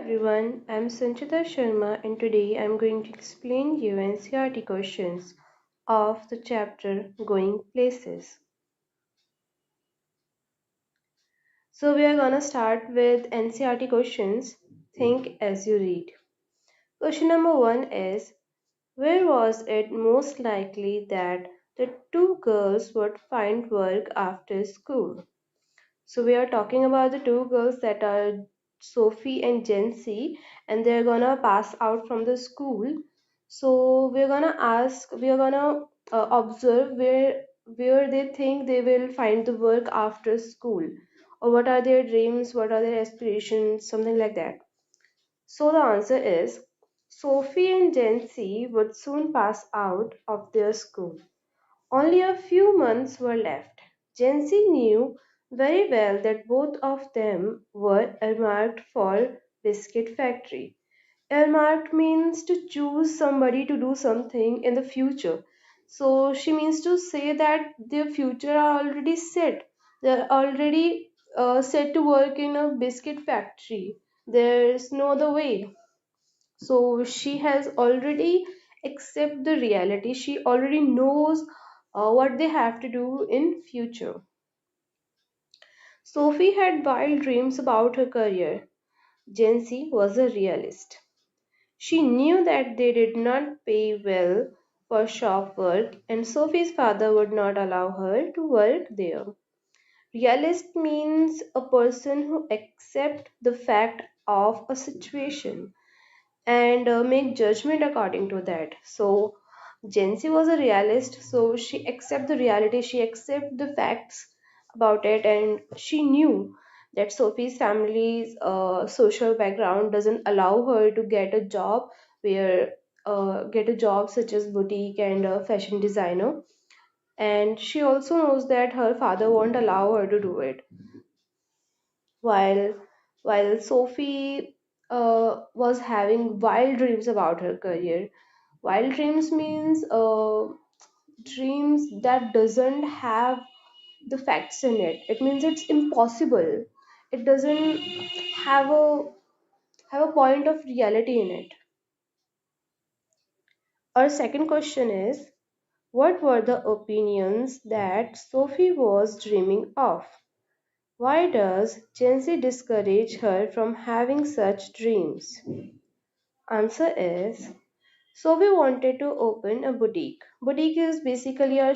everyone, I'm Sanchita Sharma and today I'm going to explain you NCERT questions of the chapter Going Places. So we are gonna start with NCERT questions. Think as you read. Question number 1 is, where was it most likely that the two girls would find work after school? So we are talking about the two girls that are Sophie and Jency, and they're gonna pass out from the school. So we are gonna observe where they think they will find the work after school, or what are their dreams, what are their aspirations, something like that. So the answer is Sophie and Jency would soon pass out of their school. Only a few months were left. Jency knew very well that both of them were earmarked for biscuit factory. Earmarked means to choose somebody to do something in the future. So she means to say that their future are already set. They're already set to work in a biscuit factory. There's no other way. So she has already accept the reality. She already knows what they have to do in future. Sophie had wild dreams about her career. Jency was a realist. She knew that they did not pay well for shop work and Sophie's father would not allow her to work there. Realist means a person who accepts the fact of a situation and make judgment according to that. So Jency was a realist, so she accept the reality, she accept the facts about it, and she knew that Sophie's family's social background doesn't allow her to get a job where get a job such as boutique and fashion designer, and she also knows that her father won't allow her to do it. While Sophie was having wild dreams about her career. Wild dreams means dreams that doesn't have the facts in it. It means it's impossible. It doesn't have a point of reality in it. Our second question is, what were the opinions that Sophie was dreaming of? Why does Jency discourage her from having such dreams? Answer is, so we wanted to open a boutique. Boutique is basically a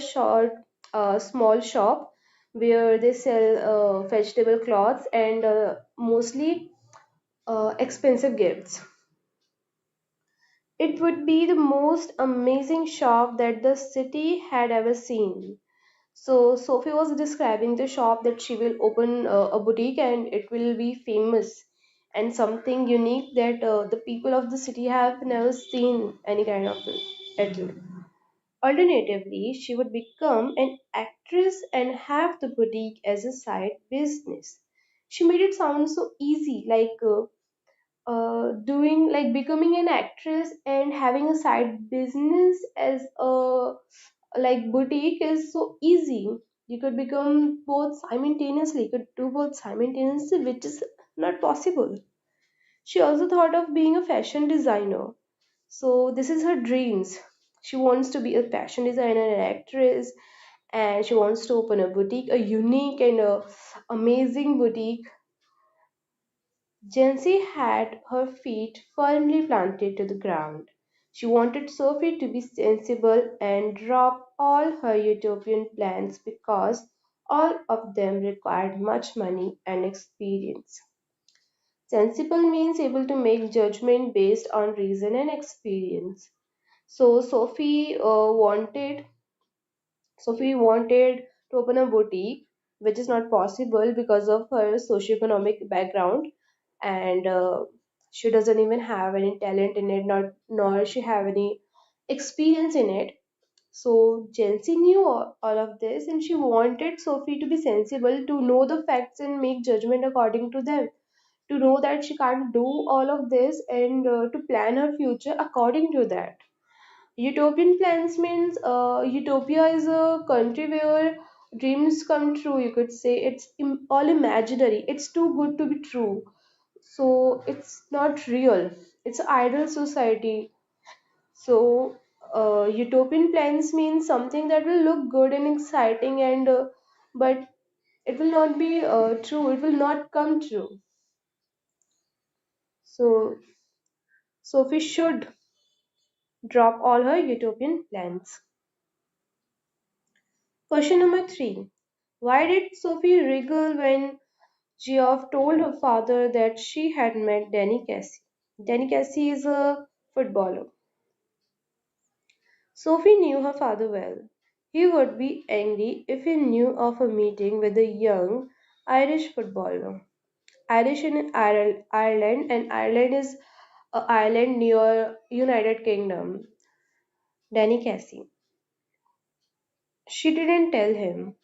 small shop where they sell vegetable cloths and mostly expensive gifts. It would be the most amazing shop that the city had ever seen. So Sophie was describing the shop that she will open a boutique and it will be famous and something unique that the people of the city have never seen any kind of it. Alternatively, she would become an actress and have the boutique as a side business. She made it sound so easy, like doing like becoming an actress and having a side business as a like boutique is so easy. You could become both simultaneously. You could do both simultaneously, which is not possible. She also thought of being a fashion designer. So this is her dreams. She wants to be a fashion designer and actress, and she wants to open a boutique, a unique and amazing boutique. Jency had her feet firmly planted to the ground. She wanted Sophie to be sensible and drop all her utopian plans because all of them required much money and experience. Sensible means able to make judgment based on reason and experience. So Sophie wanted to open a boutique, which is not possible because of her socioeconomic background, and she doesn't even have any talent in it, not nor she have any experience in it. So Jency knew all of this, and she wanted Sophie to be sensible, to know the facts and make judgment according to them. To know that she can't do all of this and to plan her future according to that. Utopian plans means utopia is a country where dreams come true. You could say it's all imaginary. It's too good to be true. So it's not real. It's an ideal society. So utopian plans mean something that will look good and exciting, and but it will not be true. It will not come true. So Sophie should drop all her utopian plans. Question number three. Why did Sophie wriggle when Geoff told her father that she had met Danny Casey? Danny Casey is a footballer. Sophie knew her father well. He would be angry if he knew of a meeting with a young Irish footballer. Irish in Ireland, and Ireland is an island near United Kingdom. Danny Casey. She didn't tell him.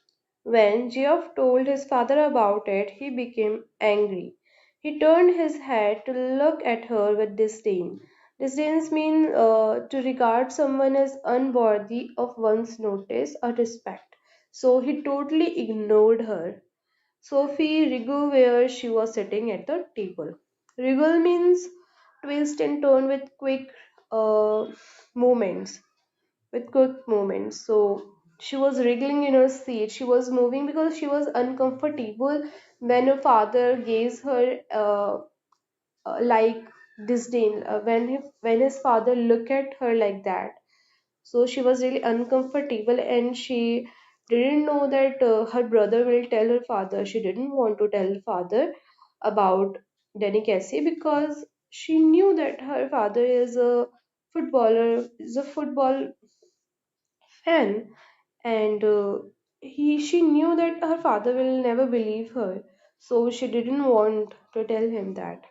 When Geoff told his father about it, he became angry. He turned his head to look at her with disdain. Disdain means to regard someone as unworthy of one's notice or respect. So he totally ignored her. Sophie wriggled where she was sitting at the table. Wriggle means twist and turn uh, movements with quick movements. So she was wriggling in her seat. She was moving because she was uncomfortable when her father gave her like disdain. When his father looked at her like that, so she was really uncomfortable, and she didn't know that her brother will tell her father. She didn't want to tell her father about Danny Casey because she knew that her father is a football fan, and she knew that her father will never believe her, so she didn't want to tell him that.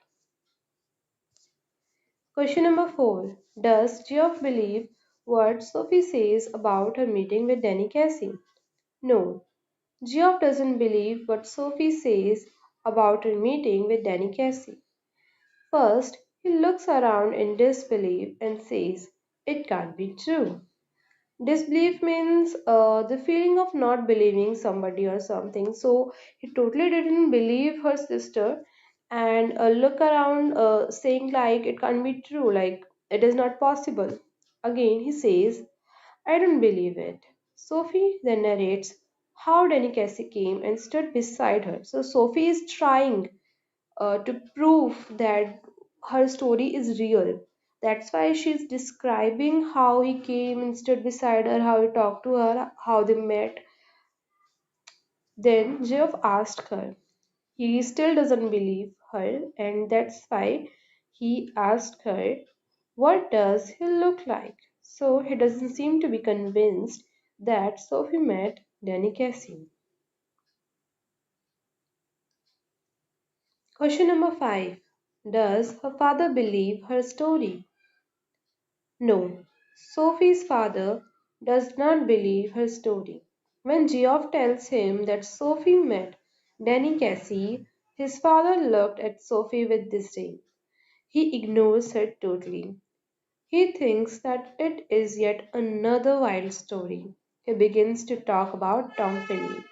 Question number 4. Does Geoff believe what Sophie says about her meeting with Danny Casey? No, Geoff doesn't believe what Sophie says about her meeting with Danny Casey. First, he looks around in disbelief and says, "It can't be true." Disbelief means the feeling of not believing somebody or something. So he totally didn't believe her sister, and look around saying like it can't be true, like it is not possible. Again, he says, "I don't believe it." Sophie then narrates how Danny Casey came and stood beside her. So Sophie is trying to prove that her story is real. That's why she's describing how he came and stood beside her, how he talked to her, how they met. Then Geoff asked her. He still doesn't believe her, and that's why he asked her, "What does he look like?" So he doesn't seem to be convinced that Sophie met Danny Casey. Question number 5. Does her father believe her story? No, Sophie's father does not believe her story. When Geoff tells him that Sophie met Danny Casey, his father looked at Sophie with disdain. He ignores her totally. He thinks that it is yet another wild story. He begins to talk about Tom Finney,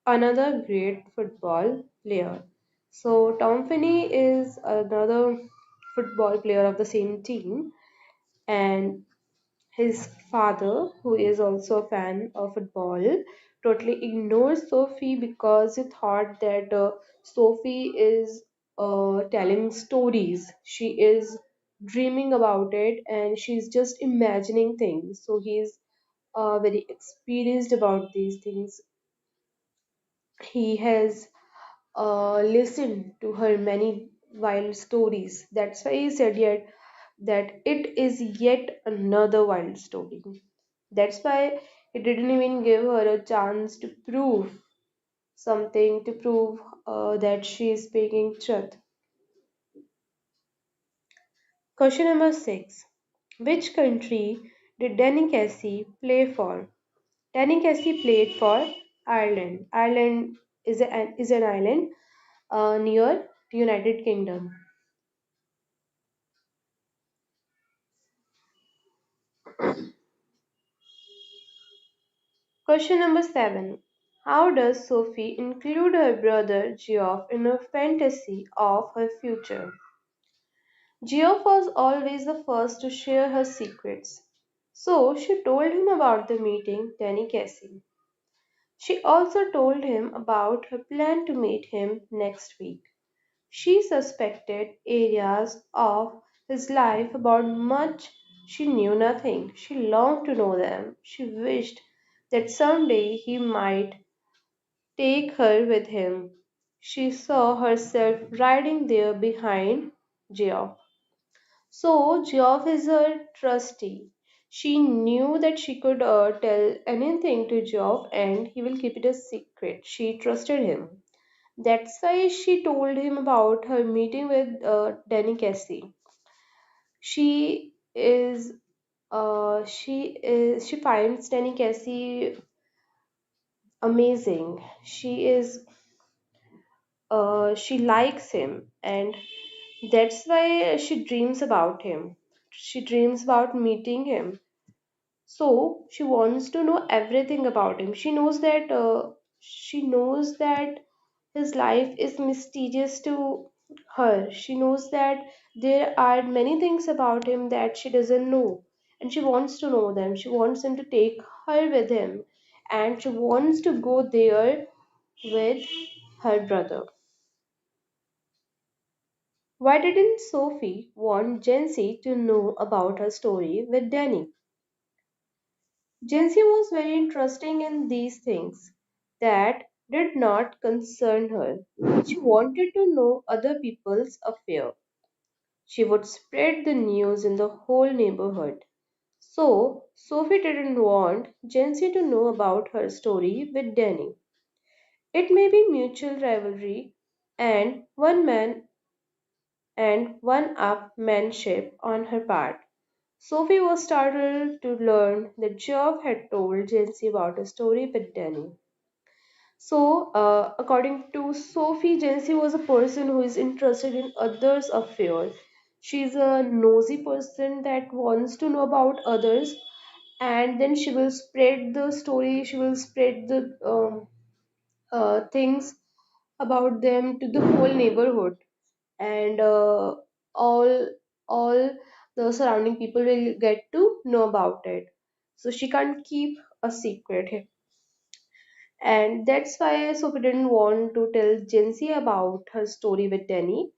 another great football player. So, Tom Finney is another football player of the same team, and his father, who is also a fan of football, totally ignores Sophie because he thought that Sophie is telling stories. She is dreaming about it, and she's just imagining things. So he's very experienced about these things. He has listened to her many wild stories. That's why he said yet that it is yet another wild story. That's why he didn't even give her a chance to prove something, to prove that she is speaking truth. Question number 6. Which country did Danny Casey play for? Danny Casey played for Ireland. Ireland is an island near United Kingdom. Question number 7. How does Sophie include her brother Geoff in her fantasy of her future? Geoff was always the first to share her secrets, so she told him about the meeting Danny Casey. She also told him about her plan to meet him next week. She suspected areas of his life about much she knew nothing. She longed to know them. She wished that someday he might take her with him. She saw herself riding there behind Geoff. So Geoff is her trustee. She knew that she could tell anything to Geoff and he will keep it a secret. She trusted him. That's why she told him about her meeting with Danny Casey. She is she finds Danny Casey amazing. She likes him, and that's why she dreams about him. She dreams about meeting him. So she wants to know everything about him. She knows that his life is mysterious to her. She knows that there are many things about him that she doesn't know, and she wants to know them. She wants him to take her with him, and she wants to go there with her brother. Why didn't Sophie want Jency to know about her story with Danny? Jency was very interesting in these things that did not concern her. She wanted to know other people's affairs. She would spread the news in the whole neighborhood. So, Sophie didn't want Jency to know about her story with Danny. It may be mutual rivalry and one upmanship on her part. Sophie was startled to learn that Geoff had told Jency about a story with Danny. So, according to Sophie, Jency was a person who is interested in others' affairs. She's a nosy person that wants to know about others, and then she will spread the story. She will spread the things about them to the whole neighborhood, and all the surrounding people will get to know about it. So she can't keep a secret, and that's why Sophie didn't want to tell Jency about her story with Danny.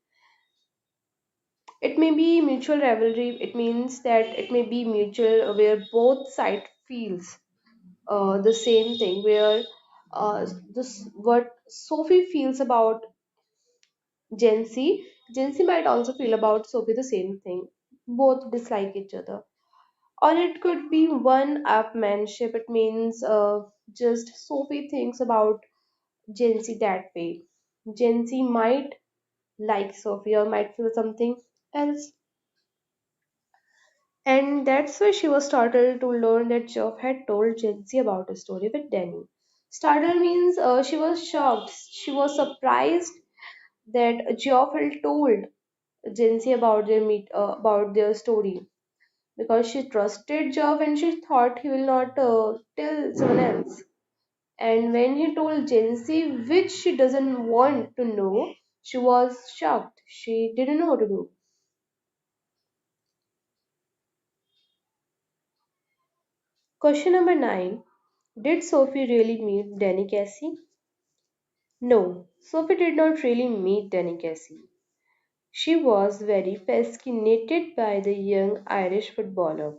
It may be mutual rivalry. It means that it may be mutual where both side feels the same thing. Where this what Sophie feels about Jency might also feel about Sophie the same thing. Both dislike each other. Or it could be one upmanship. It means just Sophie thinks about Jency that way. Jency might like Sophie or might feel something else. And that's why she was startled to learn that Geoff had told Jency about a story with Danny. Startled means she was shocked. She was surprised that Geoff had told Jency about their story because she trusted Geoff and she thought he will not tell someone else. And when he told Jency, which she doesn't want to know, she was shocked. She didn't know what to do. Question number 9. Did Sophie really meet Danny Casey? No, Sophie did not really meet Danny Casey. She was very fascinated by the young Irish footballer.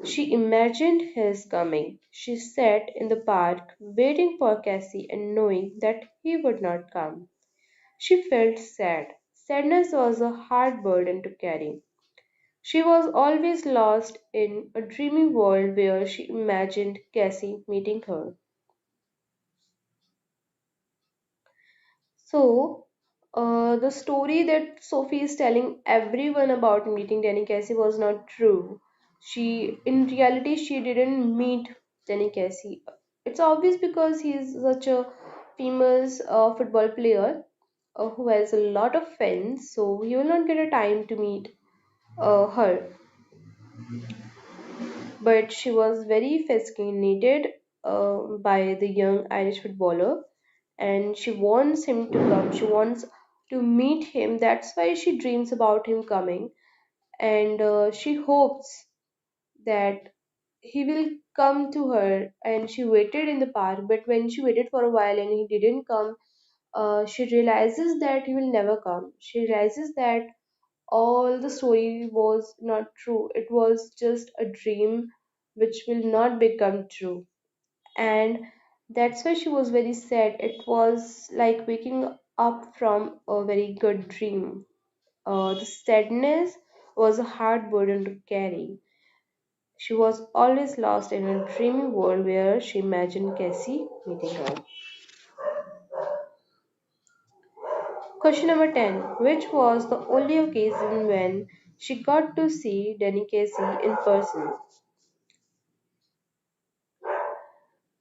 She imagined his coming. She sat in the park waiting for Cassie and knowing that he would not come. She felt sad. Sadness was a hard burden to carry. She was always lost in a dreamy world where she imagined Cassie meeting her. So, the story that Sophie is telling everyone about meeting Danny Casey was not true. In reality, she didn't meet Danny Casey. It's obvious because he is such a famous football player who has a lot of fans, so he will not get a time to meet her. But she was very fascinated. by the young Irish footballer, and she wants him to come. She wants to meet him. That's why she dreams about him coming, and she hopes that he will come to her. And she waited in the park, but when she waited for a while and he didn't come, she realizes that he will never come. She realizes that all the story was not true. It was just a dream which will not become true. And that's why she was very sad. It was like waking up from a very good dream. The sadness was a hard burden to carry. She was always lost in a dreamy world where she imagined Cassie meeting her. Question number 10. Which was the only occasion when she got to see Danny Casey in person?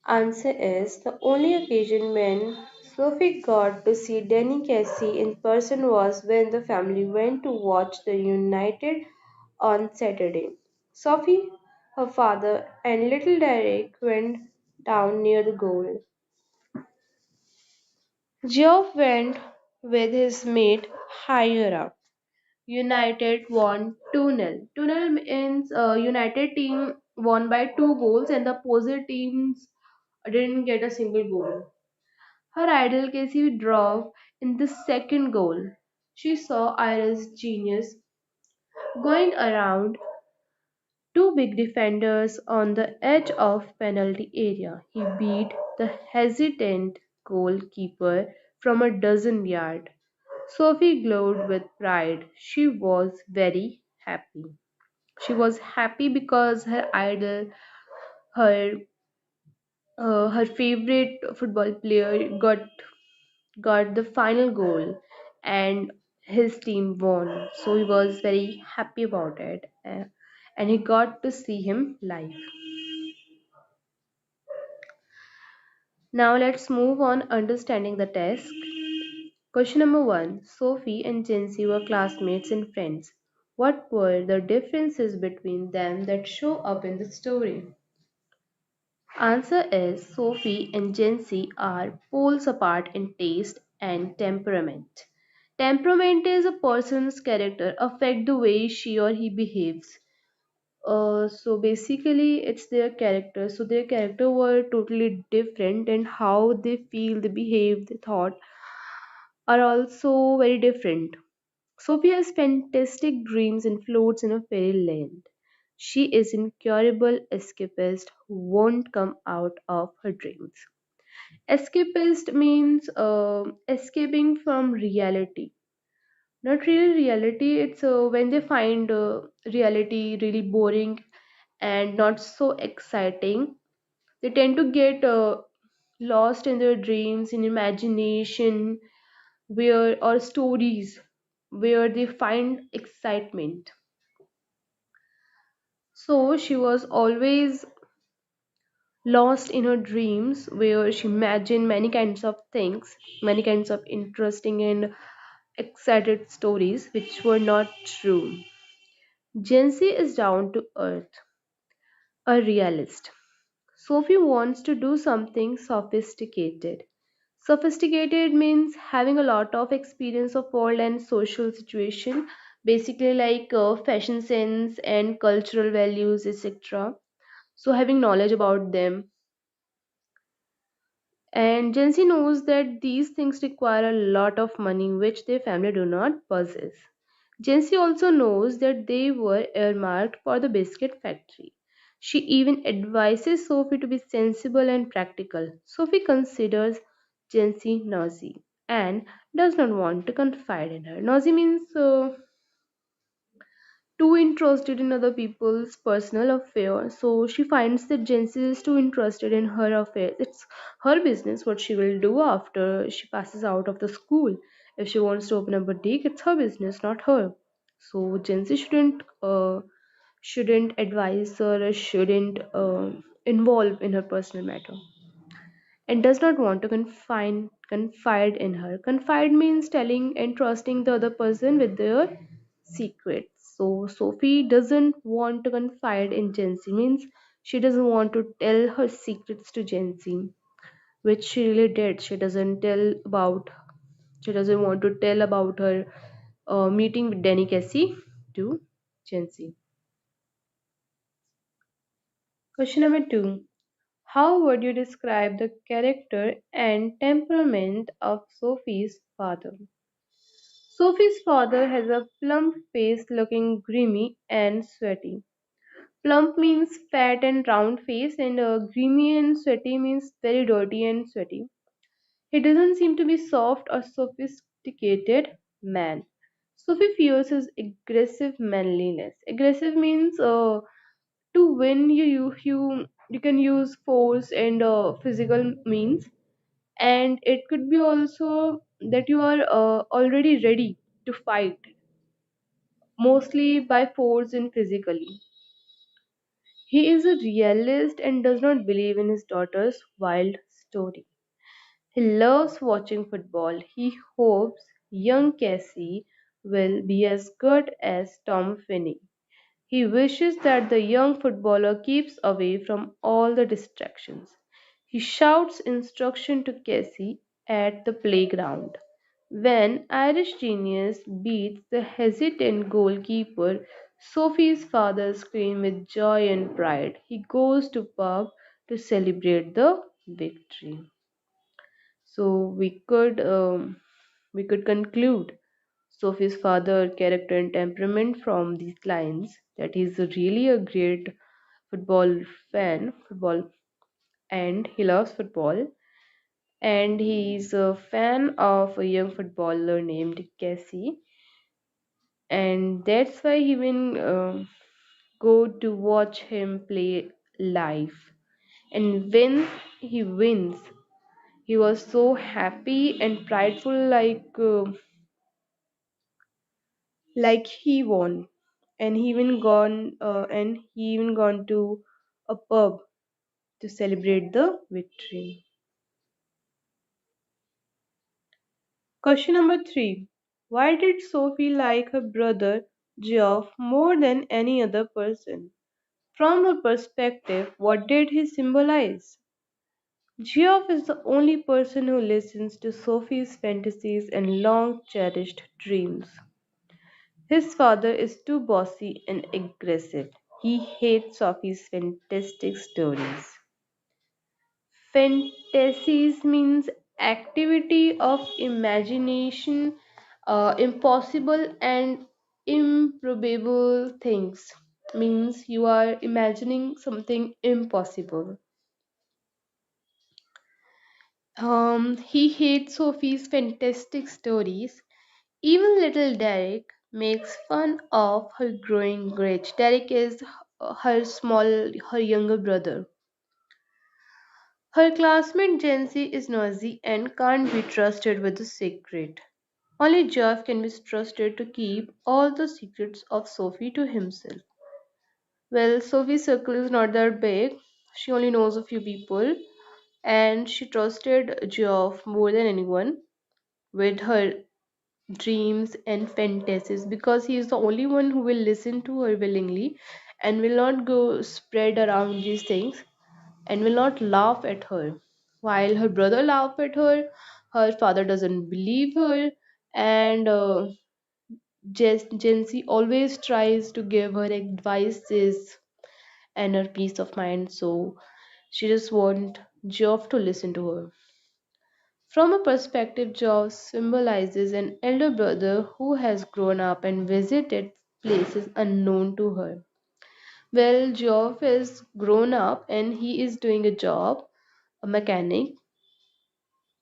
Answer is the only occasion when Sophie got to see Danny Casey in person was when the family went to watch the United on Saturday. Sophie, her father, and little Derek went down near the goal. Geoff went with his mate higher up. United won 2-0. 2-0 means United team won by 2 goals and the opposite teams didn't get a single goal. Her idol Casey drove in the second goal. She saw Irish genius going around two big defenders on the edge of penalty area. He beat the hesitant goalkeeper from a dozen yards. Sophie glowed with pride. She was very happy. She was happy because her idol, her her favorite football player, got the final goal, and his team won. So he was very happy about it, and he got to see him live. Now let's move on understanding the test. Question number one. Sophie and Jency were classmates and friends. What were the differences between them that show up in the story? Answer is Sophie and Jency are poles apart in taste and temperament. Temperament is a person's character, affect the way she or he behaves. So basically, it's their character. So their character were totally different, and how they feel, they behave, they thought are also very different. Sophia has fantastic dreams and floats in a fairyland. She is incurable escapist who won't come out of her dreams. Escapist means escaping from reality. Not really reality, it's when they find reality really boring and not so exciting. They tend to get lost in their dreams, in imagination, where or stories where they find excitement. So she was always lost in her dreams where she imagined many kinds of things, many kinds of interesting and excited stories which were not true. Jency is down to earth, a realist. Sophie wants to do something sophisticated. Sophisticated means having a lot of experience of world and social situation, basically like fashion sense and cultural values, etc. So having knowledge about them. And Gen Z knows that these things require a lot of money which their family do not possess. Gen Z also knows that they were earmarked for the biscuit factory. She even advises Sophie to be sensible and practical. Sophie considers Gen Z nosy and does not want to confide in her. Nosy means too interested in other people's personal affairs. So she finds that Jency is too interested in her affairs. It's her business what she will do after she passes out of the school. If she wants to open a boutique, it's her business, not her. So Jency shouldn't advise her or shouldn't involve in her personal matter and does not want to confide in her. Confide means telling and trusting the other person with their secrets. So Sophie doesn't want to confide in Jency means She doesn't want to tell her secrets to Jency, which she really did. She doesn't want to tell about her meeting with Danny Casey to Jency. Question number two. How would you describe the character and temperament of Sophie's father? Sophie's father has a plump face looking grimy and sweaty. Plump means fat and round face, and grimy and sweaty means very dirty and sweaty. He doesn't seem to be soft or sophisticated man. Sophie fears his aggressive manliness. Aggressive means to win you can use force and physical means, and it could be also that you are already ready to fight, mostly by force and physically. He is a realist and does not believe in his daughter's wild story. He loves watching football. He hopes young Cassie will be as good as Tom Finney. He wishes that the young footballer keeps away from all the distractions. He shouts instruction to Cassie at the playground. When Irish genius beats the hesitant goalkeeper, Sophie's father screams with joy and pride. He goes to pub to celebrate the victory. So we could conclude Sophie's father character and temperament from these lines that he's really a great football, and he loves football, and he's a fan of a young footballer named Cassie, and that's why he will go to watch him play live. And when he wins, he was so happy and prideful, like he won, and he even gone to a pub to celebrate the victory. Question number 3. Why did Sophie like her brother Geoff more than any other person? From her perspective, what did he symbolize? Geoff is the only person who listens to Sophie's fantasies and long cherished dreams. His father is too bossy and aggressive. He hates Sophie's fantastic stories. Fantasies means activity of imagination, impossible and improbable things. Means you are imagining something impossible. He hates Sophie's fantastic stories. Even little Derek makes fun of her growing rich. Derek is her younger brother. Her classmate Jancy is noisy and can't be trusted with a secret. Only Jeff can be trusted to keep all the secrets of Sophie to himself. Well, Sophie's circle is not that big. She only knows a few people, and she trusted Geoff more than anyone with her dreams and fantasies, because he is the only one who will listen to her willingly and will not go spread around these things and will not laugh at her. While her brother laugh at her, her father doesn't believe her, and Jency always tries to give her advices and her peace of mind. So she just want Geoff to listen to her. From a perspective, Geoff symbolizes an elder brother who has grown up and visited places unknown to her. Well, Geoff is grown up and he is doing a job, a mechanic,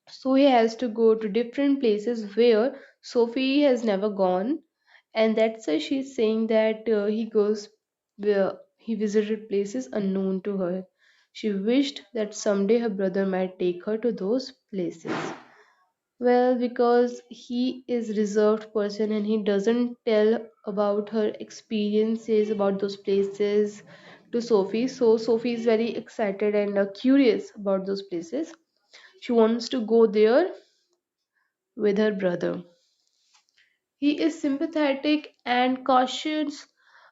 so he has to go to different places where Sophie has never gone, and that's why she's saying that he goes where he visited places unknown to her. She wished that someday her brother might take her to those places. Well, because he is reserved person and he doesn't tell about her experiences about those places to Sophie, so Sophie is very excited and curious about those places. She wants to go there with her brother. He is sympathetic and cautious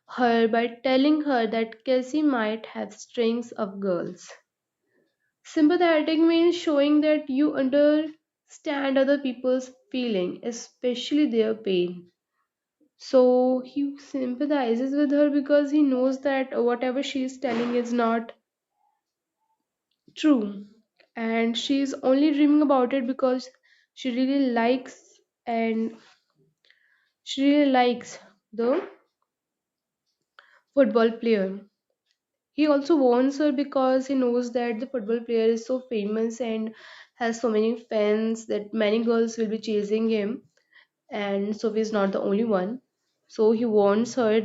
her by telling her that Cassie might have strings of girls. Sympathetic means showing that you understand other people's feeling, especially their pain. So he sympathizes with her because he knows that whatever she is telling is not true. And she's only dreaming about it because she really likes and she really likes the football player. He also warns her because he knows that the football player is so famous and has so many fans that many girls will be chasing him, and Sophie is not the only one. So he warns her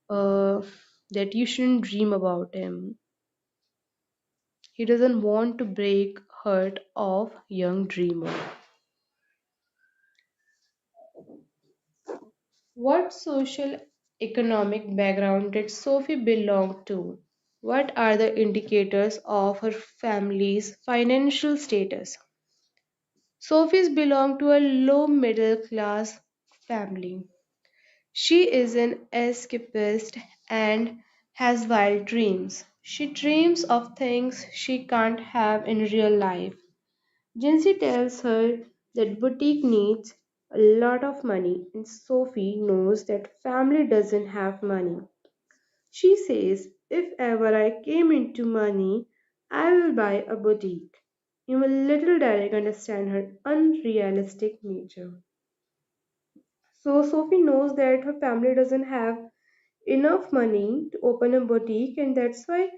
uh, that you shouldn't dream about him. He doesn't want to break heart of young dreamer. What social economic background did Sophie belong to? What are the indicators of her family's financial status? Sophie's belonged to a low middle class family. She is an escapist and has wild dreams. She dreams of things she can't have in real life. Jincy tells her that boutique needs a lot of money, and Sophie knows that family doesn't have money. She says, if ever I came into money, I will buy a boutique. Even little Derek understand her unrealistic nature. So Sophie knows that her family doesn't have enough money to open a boutique, and that's why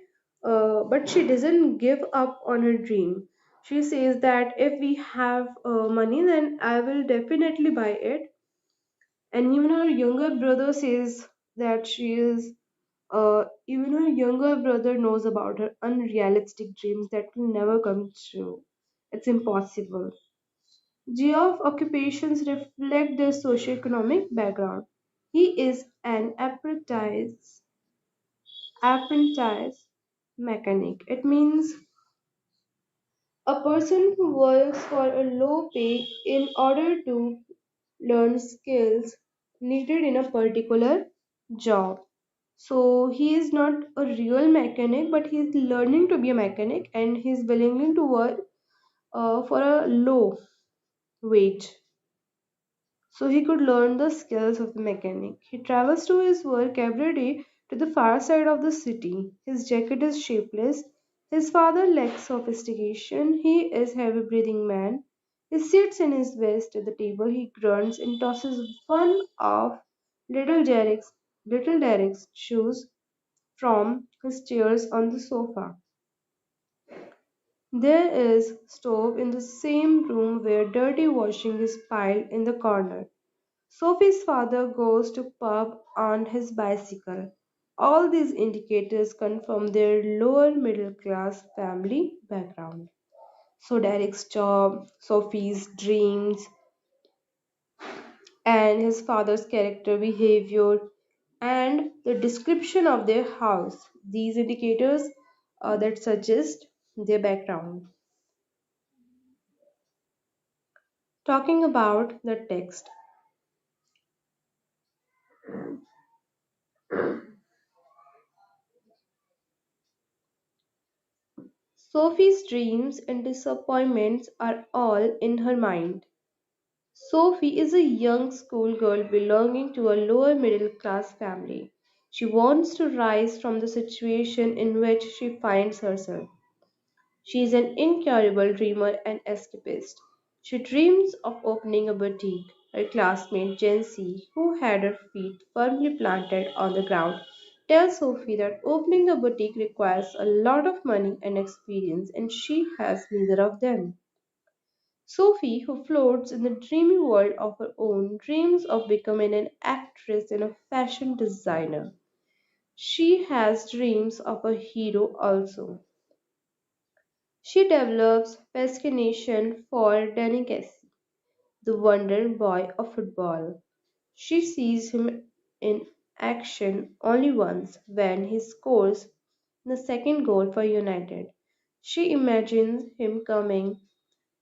but she doesn't give up on her dream. She says that if we have money, then I will definitely buy it. And even her younger brother says that she is even her younger brother knows about her unrealistic dreams that will never come true. It's impossible. Geoff occupations reflect their socioeconomic background. He is an apprentice mechanic. It means a person who works for a low pay in order to learn skills needed in a particular job. So he is not a real mechanic, but he is learning to be a mechanic and he is willing to work for a low wage. So he could learn the skills of the mechanic. He travels to his work every day to the far side of the city. His jacket is shapeless. His father lacks sophistication. He is a heavy breathing man. He sits in his vest at the table. He grunts and tosses one of little Derek's little Derek's shoes from his chairs on the sofa. There is stove in the same room where dirty washing is piled in the corner. Sophie's father goes to pub on his bicycle. All these indicators confirm their lower middle class family background. So Derek's job, Sophie's dreams, and his father's character behavior and the description of their house. These indicators that suggest their background. Talking about the text. Sophie's dreams and disappointments are all in her mind. Sophie is a young schoolgirl belonging to a lower middle class family. She wants to rise from the situation in which she finds herself. She is an incurable dreamer and escapist. She dreams of opening a boutique. Her classmate Jency, who had her feet firmly planted on the ground, tells Sophie that opening a boutique requires a lot of money and experience, and she has neither of them. Sophie, who floats in the dreamy world of her own, dreams of becoming an actress and a fashion designer. She has dreams of a hero also. She develops fascination for Danicacy, the wonder boy of football. She sees him in action only once when he scores the second goal for United. She imagines him coming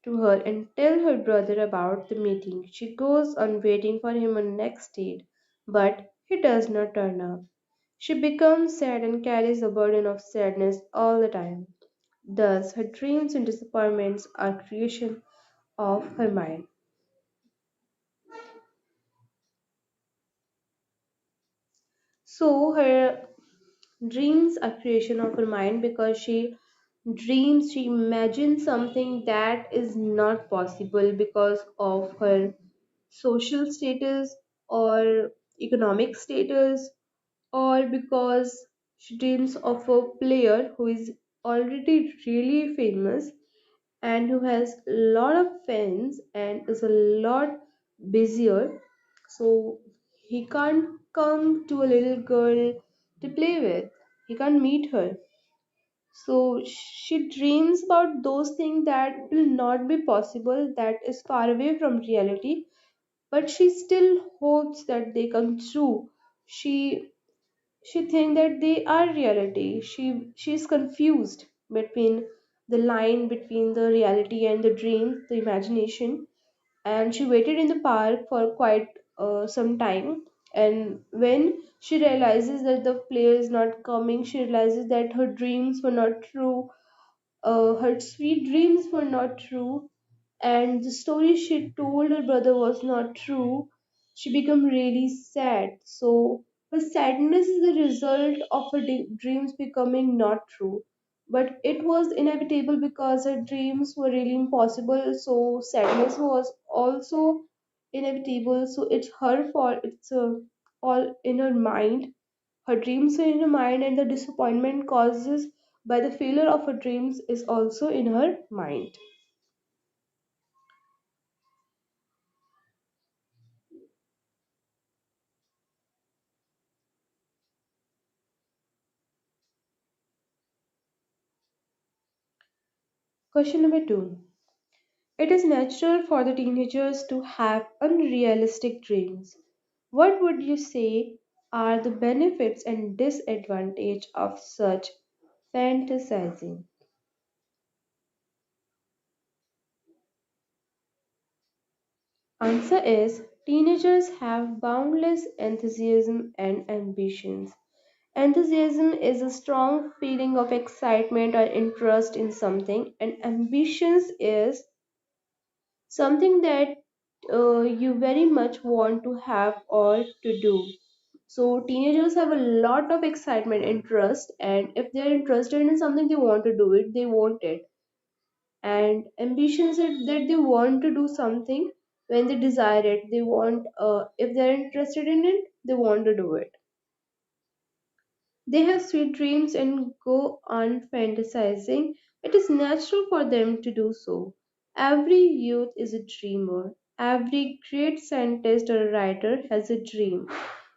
to her and tell her brother about the meeting. She goes on waiting for him on next date. But he does not turn up. She becomes sad and carries the burden of sadness all the time. Thus, her dreams and disappointments are creation of her mind. So, her dreams are creation of her mind because she imagines something that is not possible because of her social status or economic status, or because she dreams of a player who is already really famous and who has a lot of fans and is a lot busier, so he can't come to a little girl to play with, he can't meet her. So she dreams about those things that will not be possible, that is far away from reality, but she still hopes that they come true. She she thinks that they are reality. She's confused between the line between the reality and the dream, the imagination, and she waited in the park for quite some time. And when she realizes that the player is not coming, she realizes that her dreams were not true, her sweet dreams were not true, and the story she told her brother was not true. She became really sad. So her sadness is the result of her dreams becoming not true. But it was inevitable because her dreams were really impossible. So sadness was also inevitable. So it's her fault. It's all in her mind. Her dreams are in her mind, and the disappointment causes by the failure of her dreams is also in her mind. Question number two. It is natural for the teenagers to have unrealistic dreams. What would you say are the benefits and disadvantage of such fantasizing? Answer is teenagers have boundless enthusiasm and ambitions. Enthusiasm is a strong feeling of excitement or interest in something, and ambitions is something that you very much want to have or to do. So teenagers have a lot of excitement, interest, and if they're interested in something, they want to do it, they want it. And ambitions is that they want to do something when they desire it. They want, if they're interested in it, they want to do it. They have sweet dreams and go on fantasizing. It is natural for them to do so. Every youth is a dreamer. Every great scientist or writer has a dream.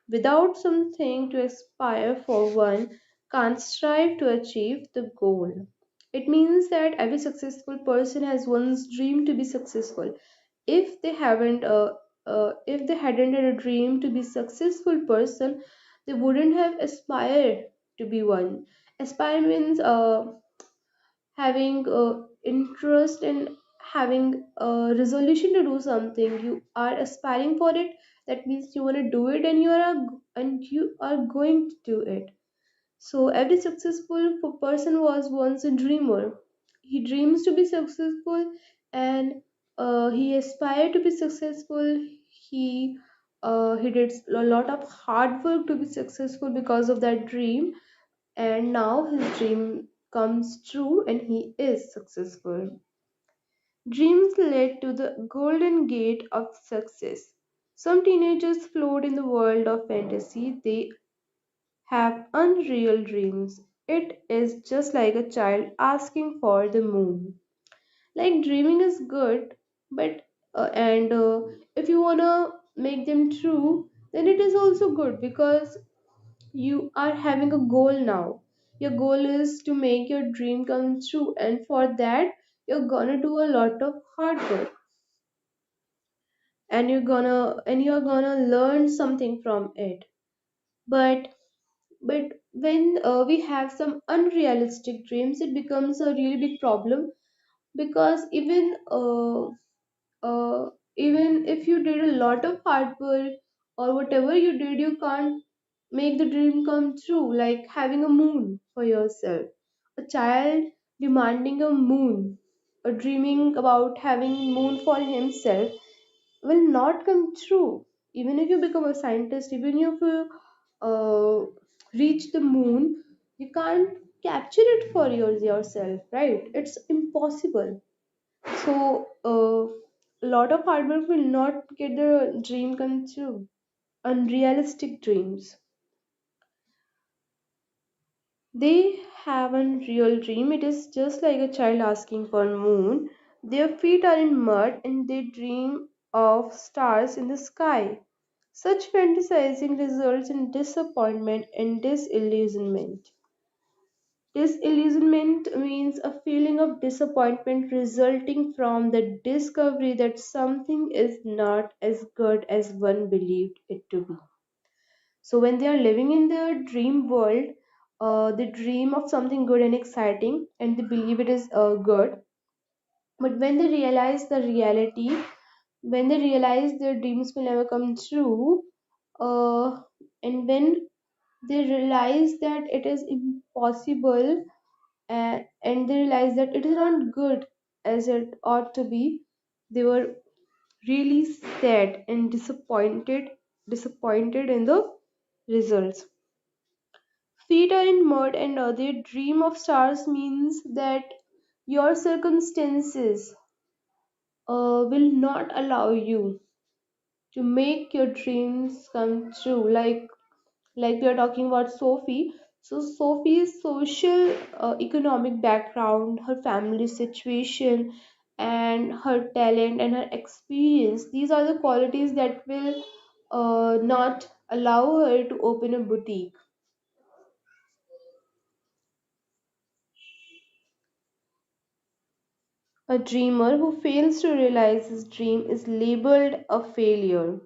Without something to aspire for, one can't strive to achieve the goal. It means that every successful person has one's dream to be successful. If they if they hadn't had a dream to be successful person, they wouldn't have aspired to be one. Aspire means having interest in having a resolution to do something. You are aspiring for it. That means you want to do it, and you are going to do it. So every successful person was once a dreamer. He dreams to be successful, and he aspired to be successful. He did a lot of hard work to be successful because of that dream, and now his dream comes true and he is successful. Dreams lead to the golden gate of success. Some teenagers float in the world of fantasy. They have unreal dreams. It is just like a child asking for the moon. Like dreaming is good, but and if you wanna make them true, then it is also good because you are having a goal now. Your goal is to make your dream come true, and for that, you're gonna do a lot of hard work, and you're gonna learn something from it. But when we have some unrealistic dreams, it becomes a really big problem because uh, even if you did a lot of hard work or whatever you did, you can't make the dream come true, like having a moon for yourself. A child demanding a moon or dreaming about having moon for himself will not come true. Even if you become a scientist, even if you reach the moon, you can't capture it for yourself, right? It's impossible. So, a lot of hard work will not get the dream come true. Unrealistic dreams. They have a real dream. It is just like a child asking for a moon. Their feet are in mud and they dream of stars in the sky. Such fantasizing results in disappointment and disillusionment. Disillusionment means a feeling of disappointment resulting from the discovery that something is not as good as one believed it to be. So, when they are living in their dream world, they dream of something good and exciting and they believe it is good. But when they realize the reality, when they realize their dreams will never come true, uh, and when they realize that it is impossible, and they realize that it is not good as it ought to be, they were really sad and disappointed in the results. Feet are in mud and they dream of stars means that your circumstances will not allow you to make your dreams come true. Like we are talking about Sophie. So Sophie's social economic background, her family situation, and her talent and her experience, these are the qualities that will not allow her to open a boutique. A dreamer who fails to realize his dream is labeled a failure.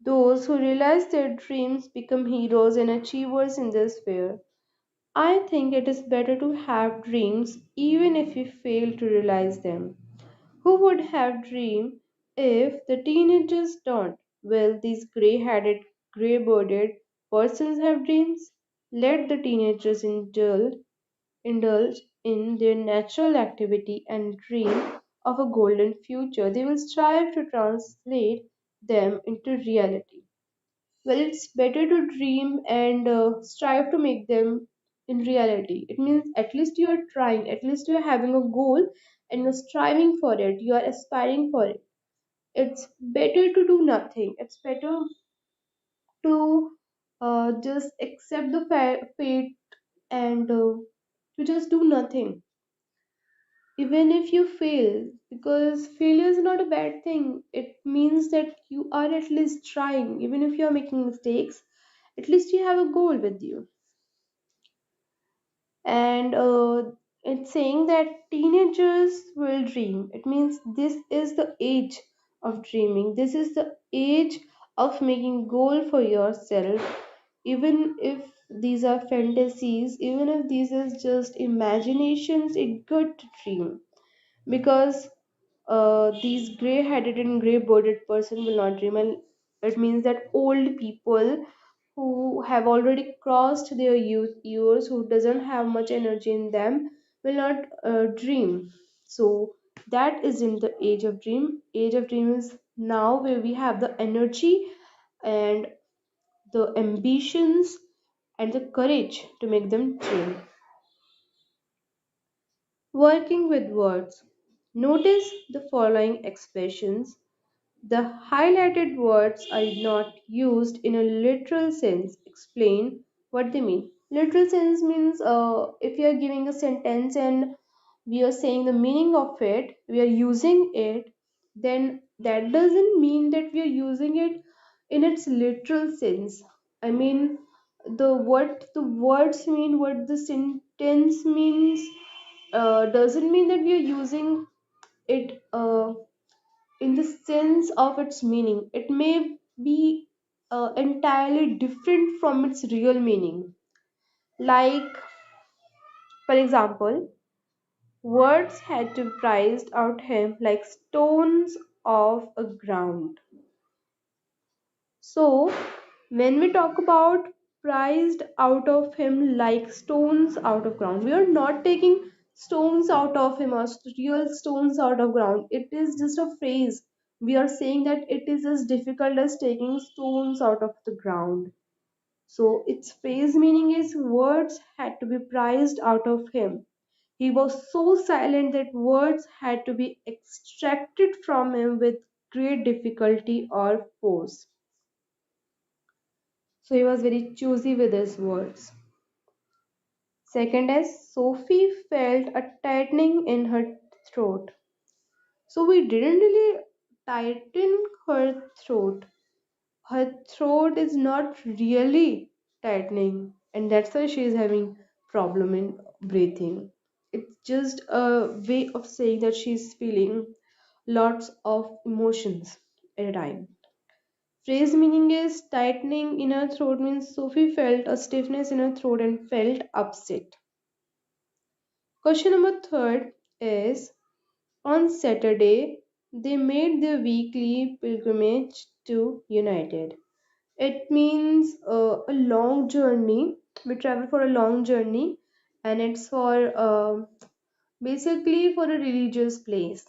Those who realize their dreams become heroes and achievers in this sphere. I think it is better to have dreams even if you fail to realize them. Who would have dream if the teenagers don't? Will these grey-headed, grey-bearded persons have dreams? Let the teenagers indulge in their natural activity and dream of a golden future. They will strive to translate them into reality. Well, it's better to dream and strive to make them in reality. It means at least you are trying, at least you are having a goal and you're striving for it, you are aspiring for it. It's better to do nothing. It's better to just accept the fate and to just do nothing even if you fail, because failure is not a bad thing. It means that you are at least trying. Even if you are making mistakes, at least you have a goal with you. And it's saying that teenagers will dream. It means this is the age of dreaming, this is the age of making goal for yourself. Even if these are fantasies, even if these is just imaginations, it's good to dream, because these gray-headed and gray-bearded person will not dream, and it means that old people who have already crossed their youth years, who doesn't have much energy in them, will not dream. So that isn't the age of dream. Age of dream is now, where we have the energy and the ambitions and the courage to make them dream. Working with words. Notice the following expressions. The highlighted words are not used in a literal sense. Explain what they mean. Literal sense means if you are giving a sentence and we are saying the meaning of it, we are using it, then that doesn't mean that we are using it in its literal sense. I mean, the what the words mean, what the sentence means, doesn't mean that we are using it in the sense of its meaning. It may be entirely different from its real meaning. Like, for example, words had to prized out him like stones off a ground. So, when we talk about prized out of him like stones out of ground, we are not taking stones out of him or real stones out of ground. It is just a phrase. We are saying that it is as difficult as taking stones out of the ground. So, its phrase meaning is words had to be prized out of him. He was so silent that words had to be extracted from him with great difficulty or force. So he was very choosy with his words. Second is Sophie felt a tightening in her throat. So we didn't really tighten her throat. Her throat is not really tightening, and that's why she is having problem in breathing. It's just a way of saying that she's feeling lots of emotions at a time. Phrase meaning is tightening in her throat means Sophie felt a stiffness in her throat and felt upset. Question number third is on Saturday they made their weekly pilgrimage to United. It means a long journey. We travel for a long journey, and it's for basically for a religious place.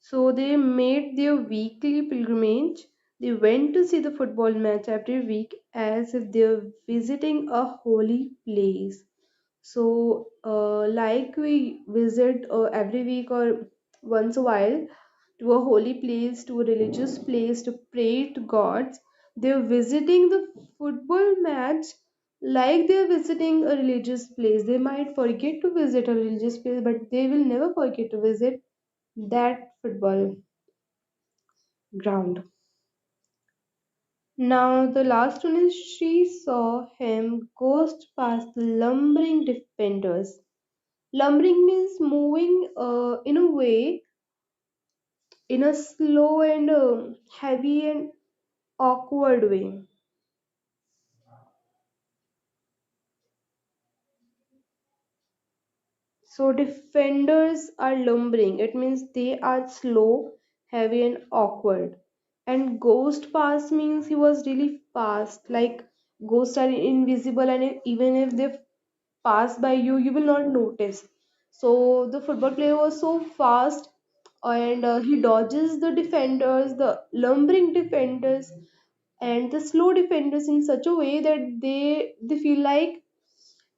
So they made their weekly pilgrimage. They went to see the football match every week as if they're visiting a holy place. So, like we visit every week or once a while to a holy place, to a religious place to pray to gods, they're visiting the football match like they're visiting a religious place. They might forget to visit a religious place, but they will never forget to visit that football ground. Now, the last one is she saw him ghost past the lumbering defenders. Lumbering means moving in a way, in a slow and heavy and awkward way. So, defenders are lumbering. It means they are slow, heavy, and awkward. And ghost pass means he was really fast. Like ghosts are invisible, and even if they pass by you, you will not notice. So the football player was so fast, and he dodges the defenders, the lumbering defenders, and the slow defenders in such a way that they feel like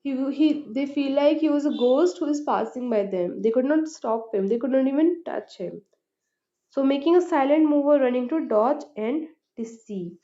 they feel like he was a ghost who is passing by them. They could not stop him. They could not even touch him. So making a silent move or running to dodge and deceive.